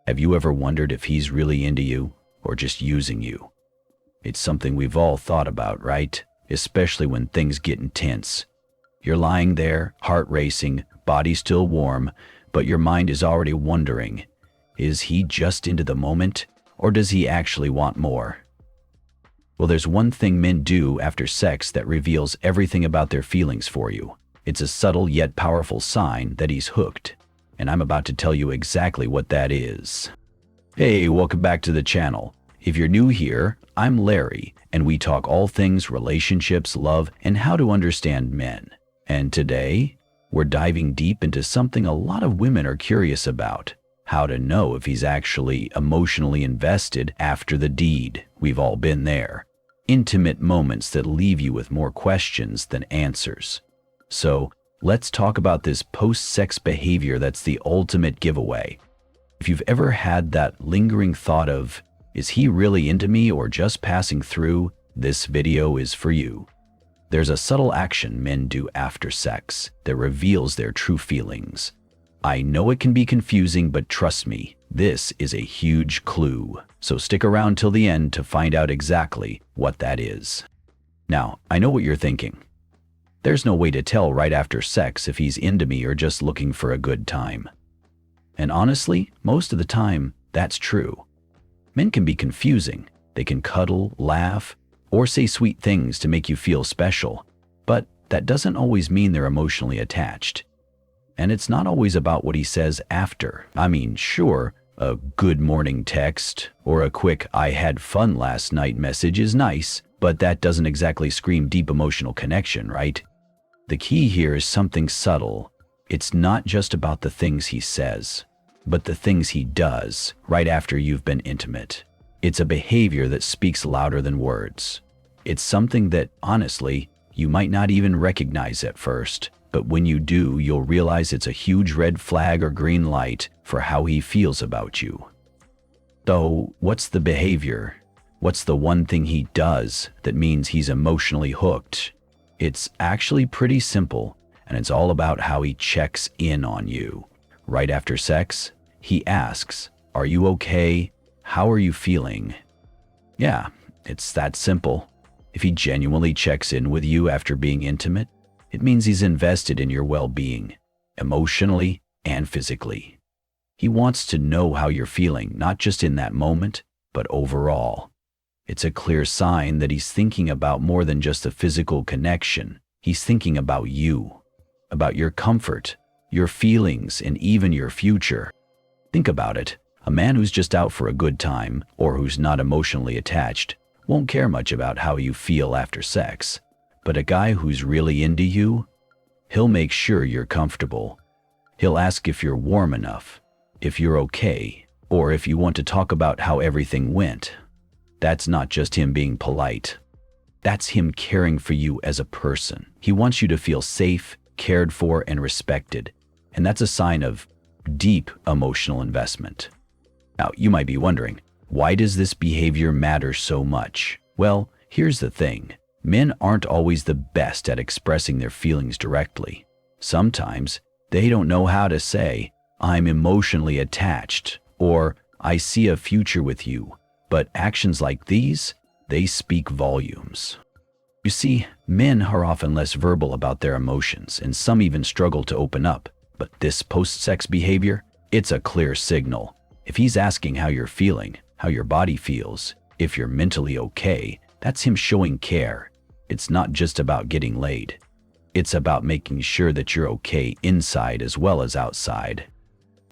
Have you ever wondered if he's really into you or just using you? It's something we've all thought about, right? Especially when things get intense. You're lying there, heart racing, body still warm, but your mind is already wondering, is he just into the moment, or does he actually want more? Well, there's one thing men do after sex that reveals everything about their feelings for you. It's a subtle yet powerful sign that he's hooked, and I'm about to tell you exactly what that is. Hey, welcome back to the channel. If you're new here, I'm Larry, and we talk all things relationships, love, and how to understand men. And today, we're diving deep into something a lot of women are curious about: how to know if he's actually emotionally invested after the deed. We've all been there. Intimate moments that leave you with more questions than answers. So, let's talk about this post-sex behavior that's the ultimate giveaway. If you've ever had that lingering thought of, is he really into me or just passing through, this video is for you. There's a subtle action men do after sex that reveals their true feelings. I know it can be confusing, but trust me, this is a huge clue. So stick around till the end to find out exactly what that is. Now, I know what you're thinking. There's no way to tell right after sex if he's into me or just looking for a good time. And honestly, most of the time, that's true. Men can be confusing. They can cuddle, laugh, or say sweet things to make you feel special, but that doesn't always mean they're emotionally attached. And it's not always about what he says after. I mean, sure, a good morning text or a quick "I had fun last night" message is nice, but that doesn't exactly scream deep emotional connection, right? The key here is something subtle. It's not just about the things he says, but the things he does right after you've been intimate. It's a behavior that speaks louder than words. It's something that, honestly, you might not even recognize at first, but when you do, you'll realize it's a huge red flag or green light for how he feels about you. So, what's the behavior? What's the one thing he does that means he's emotionally hooked? It's actually pretty simple, and it's all about how he checks in on you. Right after sex, he asks, "Are you okay? How are you feeling?" Yeah, it's that simple. If he genuinely checks in with you after being intimate, it means he's invested in your well-being, emotionally and physically. He wants to know how you're feeling, not just in that moment, but overall. It's a clear sign that he's thinking about more than just the physical connection. He's thinking about you, about your comfort, your feelings, and even your future. Think about it. A man who's just out for a good time, or who's not emotionally attached, won't care much about how you feel after sex. But a guy who's really into you, he'll make sure you're comfortable. He'll ask if you're warm enough, if you're okay, or if you want to talk about how everything went. That's not just him being polite. That's him caring for you as a person. He wants you to feel safe, cared for, and respected. And that's a sign of deep emotional investment. Now, you might be wondering, why does this behavior matter so much? Well, here's the thing. Men aren't always the best at expressing their feelings directly. Sometimes they don't know how to say, "I'm emotionally attached," or "I see a future with you." But actions like these, they speak volumes. You see, men are often less verbal about their emotions, and some even struggle to open up. But this post-sex behavior, it's a clear signal. If he's asking how you're feeling, how your body feels, if you're mentally okay, that's him showing care. It's not just about getting laid. It's about making sure that you're okay inside as well as outside.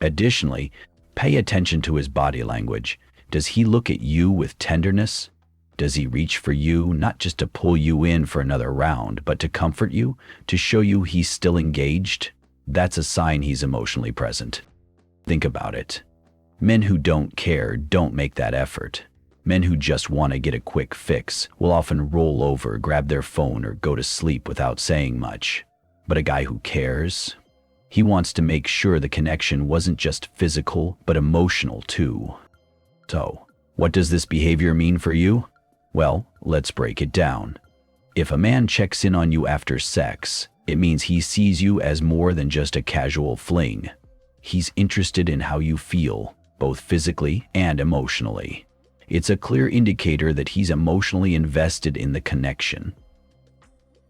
Additionally, pay attention to his body language. Does he look at you with tenderness? Does he reach for you, not just to pull you in for another round, but to comfort you, to show you he's still engaged? That's a sign he's emotionally present. Think about it. Men who don't care don't make that effort. Men who just want to get a quick fix will often roll over, grab their phone, or go to sleep without saying much. But a guy who cares, he wants to make sure the connection wasn't just physical, but emotional too. So, what does this behavior mean for you? Well, let's break it down. If a man checks in on you after sex, it means he sees you as more than just a casual fling. He's interested in how you feel, both physically and emotionally. It's a clear indicator that he's emotionally invested in the connection.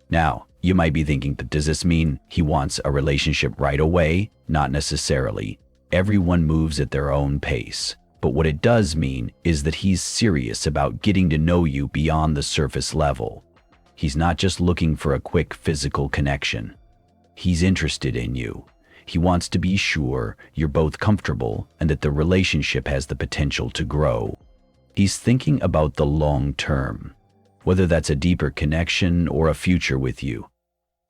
Now, you might be thinking, but does this mean he wants a relationship right away? Not necessarily. Everyone moves at their own pace. But what it does mean is that he's serious about getting to know you beyond the surface level. He's not just looking for a quick physical connection. He's interested in you. He wants to be sure you're both comfortable and that the relationship has the potential to grow. He's thinking about the long term, whether that's a deeper connection or a future with you.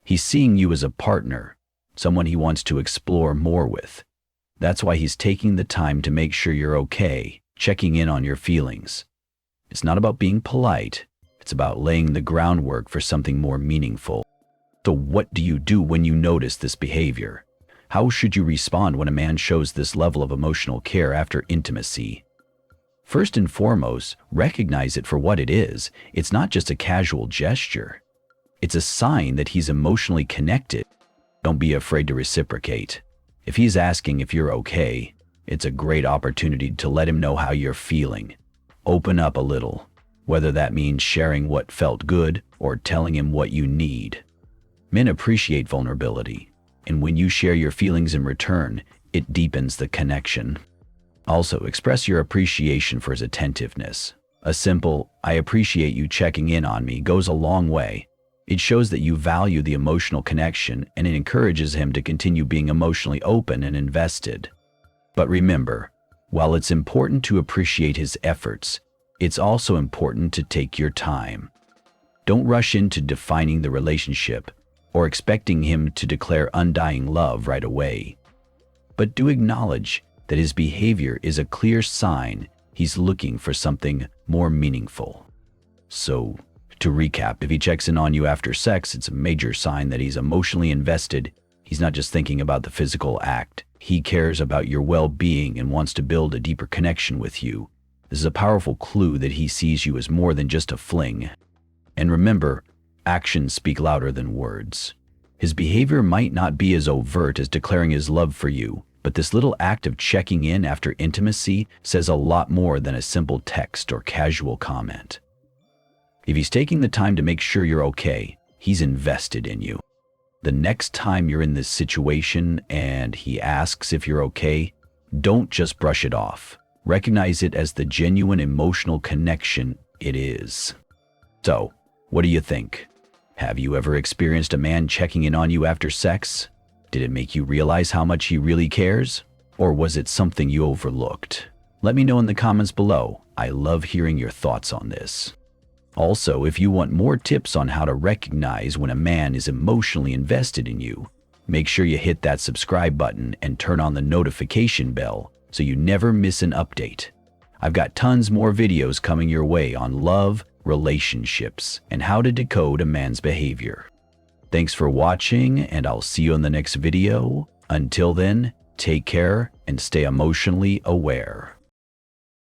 He's seeing you as a partner, someone he wants to explore more with. That's why he's taking the time to make sure you're okay, checking in on your feelings. It's not about being polite. It's about laying the groundwork for something more meaningful. So what do you do when you notice this behavior? How should you respond when a man shows this level of emotional care after intimacy? First and foremost, recognize it for what it is. It's not just a casual gesture. It's a sign that he's emotionally connected. Don't be afraid to reciprocate. If he's asking if you're okay, it's a great opportunity to let him know how you're feeling. Open up a little, whether that means sharing what felt good or telling him what you need. Men appreciate vulnerability, and when you share your feelings in return, it deepens the connection. Also, express your appreciation for his attentiveness. A simple, "I appreciate you checking in on me," goes a long way. It shows that you value the emotional connection, and it encourages him to continue being emotionally open and invested. But remember, while it's important to appreciate his efforts, it's also important to take your time. Don't rush into defining the relationship or expecting him to declare undying love right away. But do acknowledge that his behavior is a clear sign he's looking for something more meaningful. So, to recap, if he checks in on you after sex, it's a major sign that he's emotionally invested. He's not just thinking about the physical act. He cares about your well-being and wants to build a deeper connection with you. This is a powerful clue that he sees you as more than just a fling. And remember, actions speak louder than words. His behavior might not be as overt as declaring his love for you, but this little act of checking in after intimacy says a lot more than a simple text or casual comment. If he's taking the time to make sure you're okay, he's invested in you. The next time you're in this situation and he asks if you're okay, don't just brush it off. Recognize it as the genuine emotional connection it is. So, what do you think? Have you ever experienced a man checking in on you after sex? Did it make you realize how much he really cares? Or was it something you overlooked? Let me know in the comments below. I love hearing your thoughts on this. Also, if you want more tips on how to recognize when a man is emotionally invested in you, make sure you hit that subscribe button and turn on the notification bell so you never miss an update. I've got tons more videos coming your way on love, relationships, and how to decode a man's behavior. Thanks for watching, and I'll see you in the next video. Until then, take care and stay emotionally aware.